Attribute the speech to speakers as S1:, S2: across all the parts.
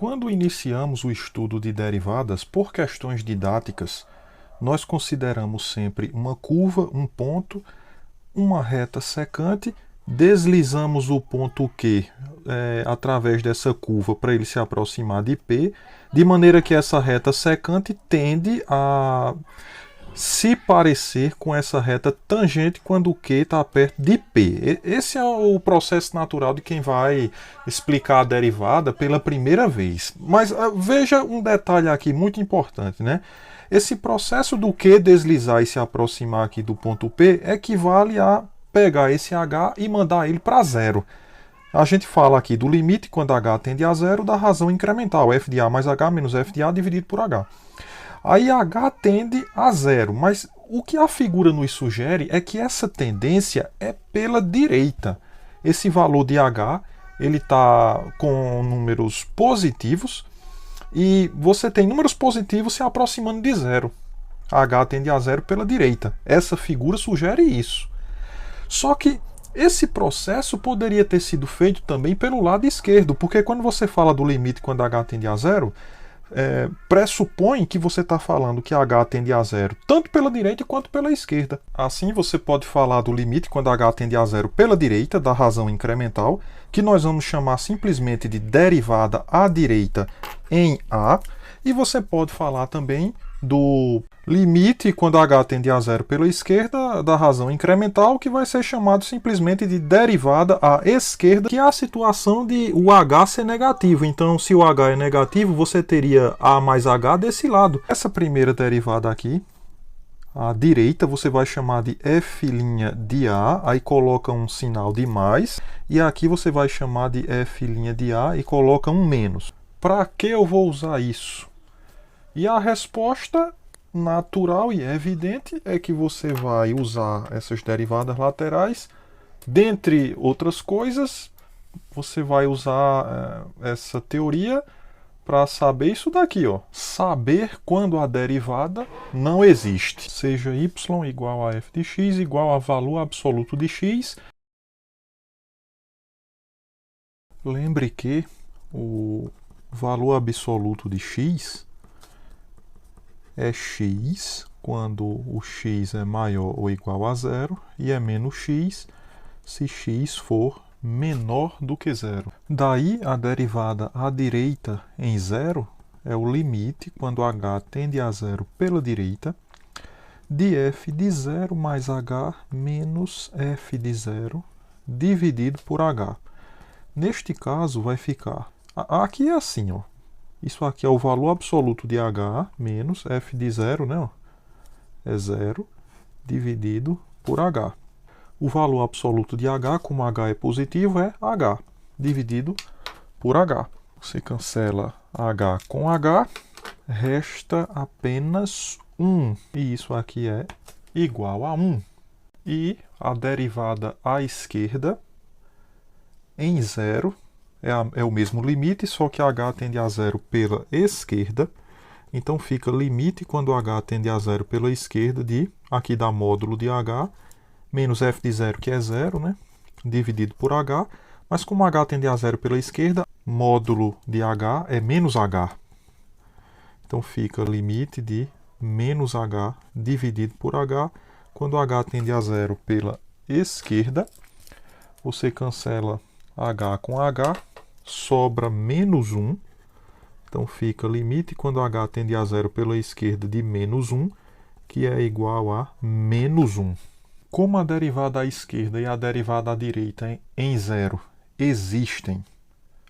S1: Quando iniciamos o estudo de derivadas, por questões didáticas, nós consideramos sempre uma curva, um ponto, uma reta secante, deslizamos o ponto Q através dessa curva para ele se aproximar de P, de maneira que essa reta secante tende a se parecer com essa reta tangente quando o Q está perto de P. Esse é o processo natural de quem vai explicar a derivada pela primeira vez. Mas veja um detalhe aqui muito importante, né? Esse processo do Q deslizar e se aproximar aqui do ponto P equivale a pegar esse H e mandar ele para zero. A gente fala aqui do limite quando H tende a zero da razão incremental, f de A mais H menos f de A dividido por H. Aí H tende a zero, mas o que a figura nos sugere é que essa tendência é pela direita. Esse valor de H ele está com números positivos e você tem números positivos se aproximando de zero. H tende a zero pela direita. Essa figura sugere isso. Só que esse processo poderia ter sido feito também pelo lado esquerdo, porque quando você fala do limite quando H tende a zero, pressupõe que você está falando que H tende a zero tanto pela direita quanto pela esquerda. Assim você pode falar do limite quando H tende a zero pela direita, da razão incremental, que nós vamos chamar simplesmente de derivada à direita em A, e você pode falar também do limite quando H tende a zero pela esquerda, da razão incremental, que vai ser chamado simplesmente de derivada à esquerda, que é a situação de o H ser negativo. Então, se o H é negativo, você teria A mais H desse lado. Essa primeira derivada aqui, à direita, você vai chamar de f' de A, aí coloca um sinal de mais, e aqui você vai chamar de f' de A e coloca um menos. Para que eu vou usar isso? E a resposta natural e evidente é que você vai usar essas derivadas laterais. Dentre outras coisas, você vai usar essa teoria para saber isso daqui, ó. Saber quando a derivada não existe. Seja y igual a f de x igual a valor absoluto de x. Lembre que o valor absoluto de x é x quando o x é maior ou igual a zero e é menos x se x for menor do que zero. Daí a derivada à direita em zero é o limite quando h tende a zero pela direita de f de zero mais h menos f de zero dividido por h. Neste caso vai ficar, aqui é assim, ó. Isso aqui é o valor absoluto de h menos f de zero, né? É zero dividido por h. O valor absoluto de h, como h é positivo, é h dividido por h. Você cancela h com h, resta apenas 1. E isso aqui é igual a 1. E a derivada à esquerda em zero é o mesmo limite, só que h tende a zero pela esquerda. Então fica limite quando h tende a zero pela esquerda de, aqui dá módulo de h, menos f de zero, que é zero, né? Dividido por h. Mas como h tende a zero pela esquerda, módulo de h é menos h. Então fica limite de menos h dividido por h. Quando h tende a zero pela esquerda, você cancela h com h, sobra menos 1. Então fica limite quando h tende a zero pela esquerda de menos 1, que é igual a menos 1. Como a derivada à esquerda e a derivada à direita em zero existem,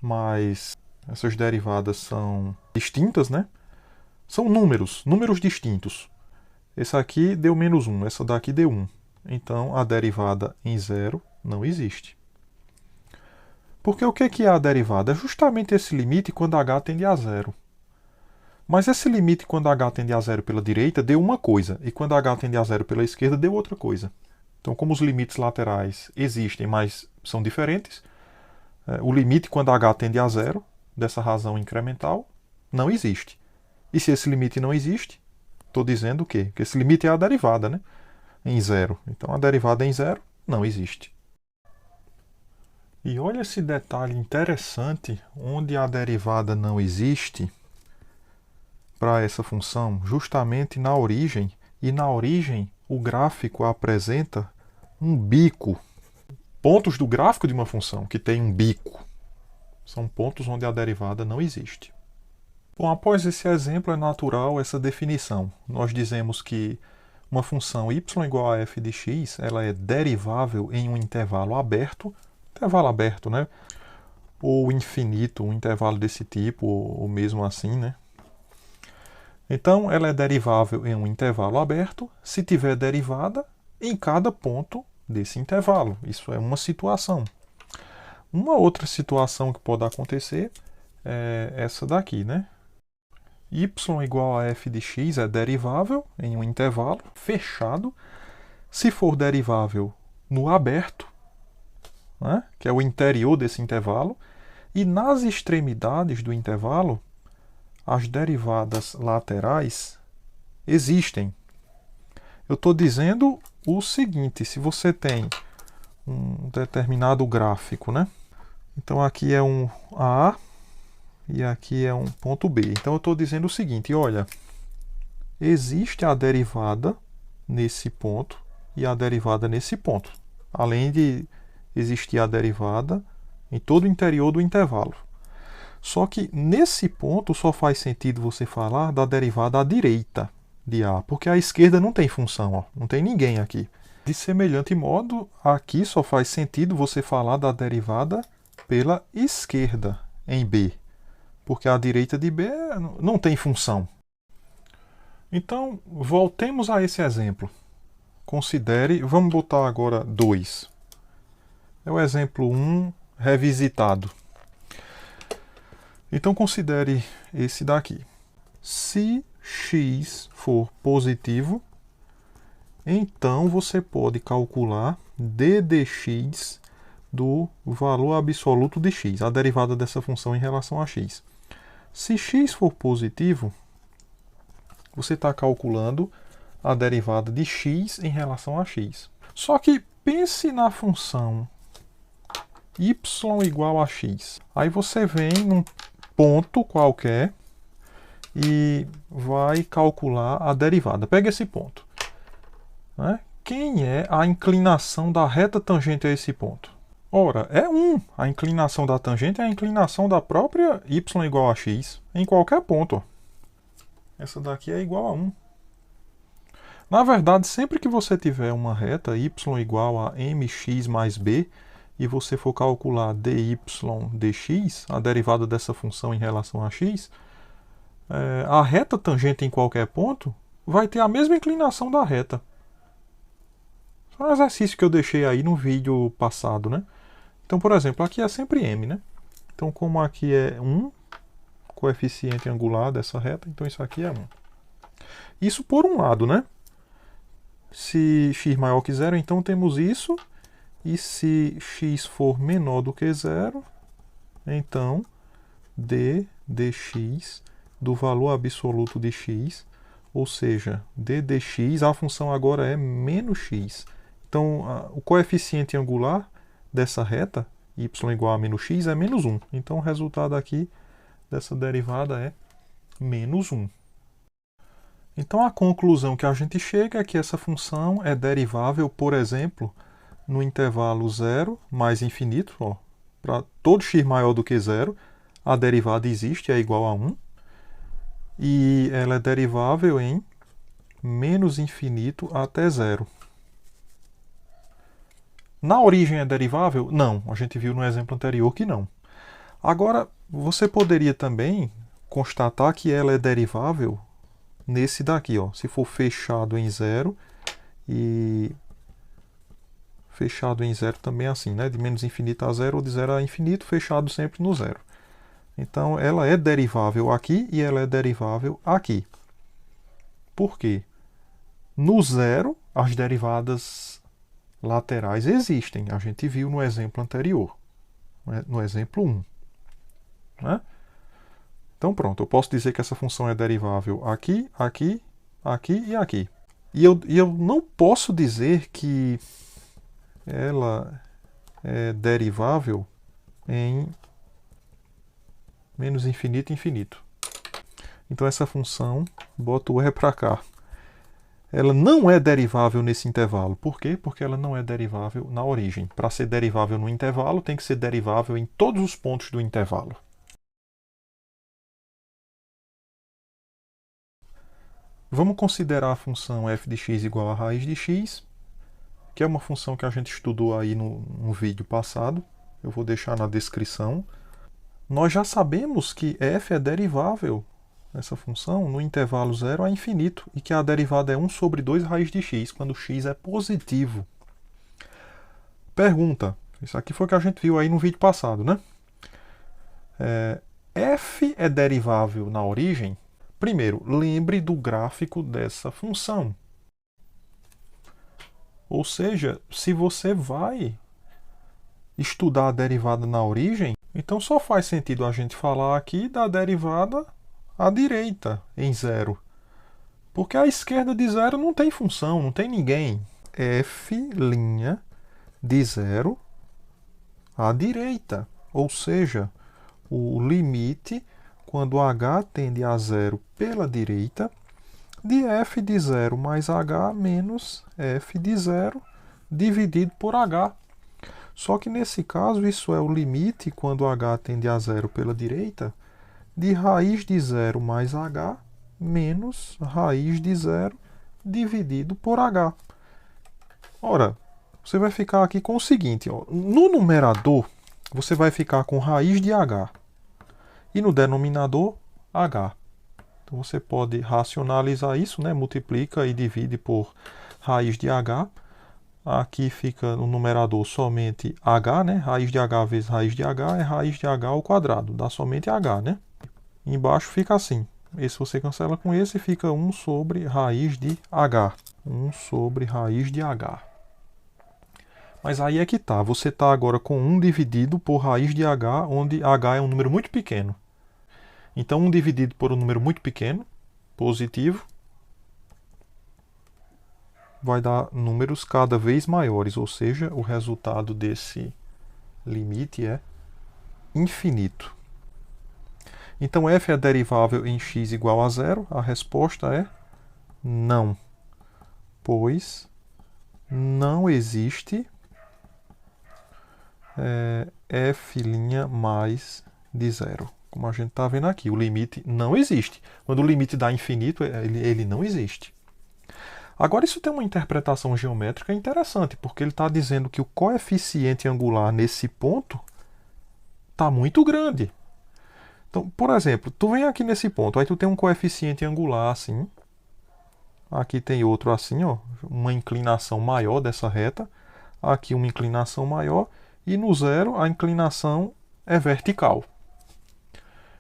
S1: mas essas derivadas são distintas, né? São números distintos. Esse aqui deu menos 1, essa daqui deu 1. Então a derivada em zero não existe. Porque o que é a derivada? É justamente esse limite quando h tende a zero. Mas esse limite quando h tende a zero pela direita deu uma coisa, e quando h tende a zero pela esquerda deu outra coisa. Então, como os limites laterais existem, mas são diferentes, o limite quando h tende a zero, dessa razão incremental, não existe. E se esse limite não existe, estou dizendo o quê? Que esse limite é a derivada, né? Em zero. Então, a derivada em zero não existe. E olha esse detalhe interessante, onde a derivada não existe para essa função, justamente na origem. E na origem, o gráfico apresenta um bico. Pontos do gráfico de uma função que tem um bico são pontos onde a derivada não existe. Bom, após esse exemplo, é natural essa definição. Nós dizemos que uma função y igual a f de x, ela é derivável em um intervalo aberto, né? Ou infinito, um intervalo desse tipo, ou mesmo assim, né? Então, ela é derivável em um intervalo aberto se tiver derivada em cada ponto desse intervalo. Isso é uma situação. Uma outra situação que pode acontecer é essa daqui, né? Y igual a f de x é derivável em um intervalo fechado se for derivável no aberto, né? Que é o interior desse intervalo, e nas extremidades do intervalo, as derivadas laterais existem. Eu estou dizendo o seguinte, se você tem um determinado gráfico, né? Então aqui é um A e aqui é um ponto B. Então eu estou dizendo o seguinte, olha, existe a derivada nesse ponto e a derivada nesse ponto, além de existir a derivada em todo o interior do intervalo. Só que nesse ponto só faz sentido você falar da derivada à direita de A, porque à esquerda não tem função, ó, não tem ninguém aqui. De semelhante modo, aqui só faz sentido você falar da derivada pela esquerda em B, porque à direita de B não tem função. Então, voltemos a esse exemplo. Considere, vamos botar agora 2. É o exemplo 1 revisitado. Então, considere esse daqui. Se x for positivo, então você pode calcular d dx do valor absoluto de x, a derivada dessa função em relação a x. Se x for positivo, você está calculando a derivada de x em relação a x. Só que pense na função y igual a x. Aí você vem num ponto qualquer e vai calcular a derivada. Pega esse ponto, né? Quem é a inclinação da reta tangente a esse ponto? Ora, é 1. A inclinação da tangente é a inclinação da própria y igual a x em qualquer ponto. Essa daqui é igual a 1. Na verdade, sempre que você tiver uma reta y igual a mx mais b, e você for calcular dy dx, a derivada dessa função em relação a x, a reta tangente em qualquer ponto vai ter a mesma inclinação da reta. É um exercício que eu deixei aí no vídeo passado, né? Então, por exemplo, aqui é sempre m, né? Então, como aqui é 1, coeficiente angular dessa reta, então isso aqui é 1. Isso por um lado, né? Se x maior que 0, então temos isso. E se x for menor do que 0, então d dx do valor absoluto de x, ou seja, d dx, a função agora é menos x. Então, o coeficiente angular dessa reta, y igual a menos x, é menos 1. Então, o resultado aqui dessa derivada é menos 1. Então, a conclusão que a gente chega é que essa função é derivável, por exemplo, no intervalo 0 mais infinito, para todo x maior do que 0, a derivada existe, é igual a 1. E ela é derivável em menos infinito até 0. Na origem é derivável? Não, a gente viu no exemplo anterior que não. Agora, você poderia também constatar que ela é derivável nesse daqui, se for fechado em 0 e fechado em 0 também é assim, né? De menos infinito a 0 ou de 0 a infinito, fechado sempre no 0. Então, ela é derivável aqui e ela é derivável aqui. Por quê? No 0, as derivadas laterais existem. A gente viu no exemplo anterior, no exemplo 1. Né? Então, pronto, eu posso dizer que essa função é derivável aqui, aqui, aqui e aqui. E eu não posso dizer que ela é derivável em menos infinito, infinito. Então essa função, bota o E para cá. Ela não é derivável nesse intervalo. Por quê? Porque ela não é derivável na origem. Para ser derivável no intervalo, tem que ser derivável em todos os pontos do intervalo. Vamos considerar a função f de x igual a raiz de x, que é uma função que a gente estudou aí no vídeo passado. Eu vou deixar na descrição. Nós já sabemos que f é derivável, essa função, no intervalo 0 a infinito, e que a derivada é 1 sobre 2 raiz de x, quando x é positivo. Pergunta, isso aqui foi o que a gente viu aí no vídeo passado, né? F é derivável na origem? Primeiro, lembre do gráfico dessa função. Ou seja, se você vai estudar a derivada na origem, então só faz sentido a gente falar aqui da derivada à direita, em zero. Porque à esquerda de zero não tem função, não tem ninguém. F' de zero à direita. Ou seja, o limite, quando h tende a zero pela direita, de f de zero mais h menos f de zero dividido por h. Só que nesse caso, isso é o limite, quando h tende a zero pela direita, de raiz de zero mais h menos raiz de zero dividido por h. Ora, você vai ficar aqui com o seguinte, ó, no numerador, você vai ficar com raiz de h e no denominador, h. Então você pode racionalizar isso, né? Multiplica e divide por raiz de h. Aqui fica no numerador somente h, né? Raiz de h vezes raiz de h é raiz de h ao quadrado, dá somente h, né? Embaixo fica assim. Esse você cancela com esse e fica 1 sobre raiz de h. 1 sobre raiz de h. Mas aí é que tá. Você está agora com 1 dividido por raiz de h, onde h é um número muito pequeno. Então 1 dividido por um número muito pequeno, positivo, vai dar números cada vez maiores. Ou seja, o resultado desse limite é infinito. Então f é derivável em x igual a zero? A resposta é não, pois não existe f' mais de zero. Como a gente está vendo aqui, o limite não existe. Quando o limite dá infinito, ele não existe. Agora, isso tem uma interpretação geométrica interessante, porque ele está dizendo que o coeficiente angular nesse ponto está muito grande. Então, por exemplo, tu vem aqui nesse ponto, aí tu tem um coeficiente angular assim, aqui tem outro assim, ó, uma inclinação maior dessa reta, aqui uma inclinação maior, e no zero a inclinação é vertical.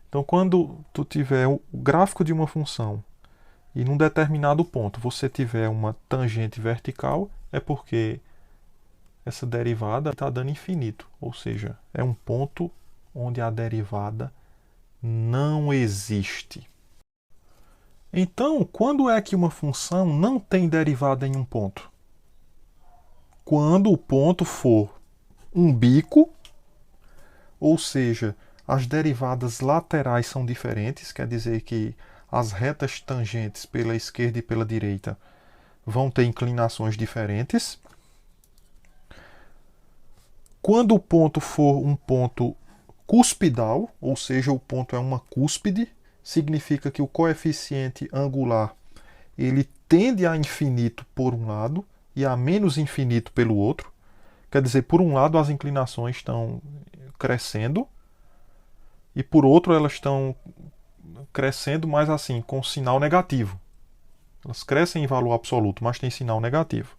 S1: Então, quando tu tiver o gráfico de uma função e num determinado ponto você tiver uma tangente vertical, é porque essa derivada está dando infinito, ou seja, é um ponto onde a derivada não existe. Então, quando é que uma função não tem derivada em um ponto? Quando o ponto for um bico, ou seja, as derivadas laterais são diferentes, quer dizer que as retas tangentes pela esquerda e pela direita vão ter inclinações diferentes. Quando o ponto for um ponto cuspidal, ou seja, o ponto é uma cúspide, significa que o coeficiente angular ele tende a infinito por um lado e a menos infinito pelo outro. Quer dizer, por um lado as inclinações estão crescendo e por outro elas estão crescendo, mas assim, com sinal negativo. Elas crescem em valor absoluto, mas tem sinal negativo.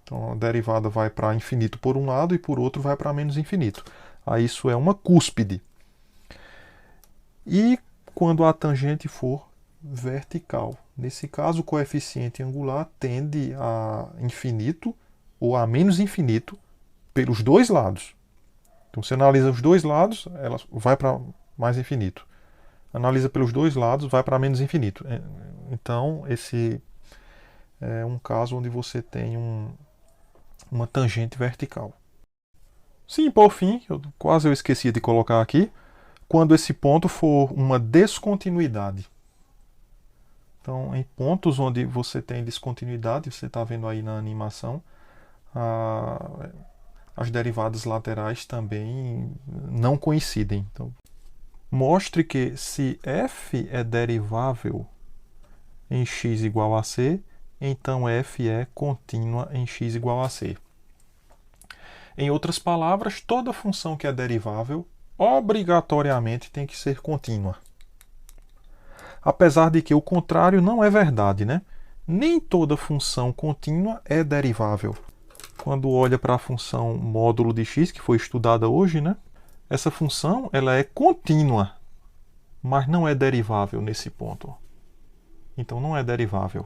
S1: Então a derivada vai para infinito por um lado e por outro vai para menos infinito. Aí isso é uma cúspide. E quando a tangente for vertical. Nesse caso, o coeficiente angular tende a infinito ou a menos infinito pelos dois lados. Então, você analisa os dois lados, ela vai para mais infinito. Analisa pelos dois lados, vai para menos infinito. Então, esse é um caso onde você tem uma tangente vertical. Sim, por fim, quase eu esqueci de colocar aqui, quando esse ponto for uma descontinuidade. Então, em pontos onde você tem descontinuidade, você está vendo aí na animação, as derivadas laterais também não coincidem. Então, mostre que se f é derivável em x igual a c, então f é contínua em x igual a c. Em outras palavras, toda função que é derivável obrigatoriamente tem que ser contínua. Apesar de que o contrário não é verdade, né? Nem toda função contínua é derivável. Quando olha para a função módulo de x, que foi estudada hoje, né? Essa função ela é contínua, mas não é derivável nesse ponto. Então não é derivável.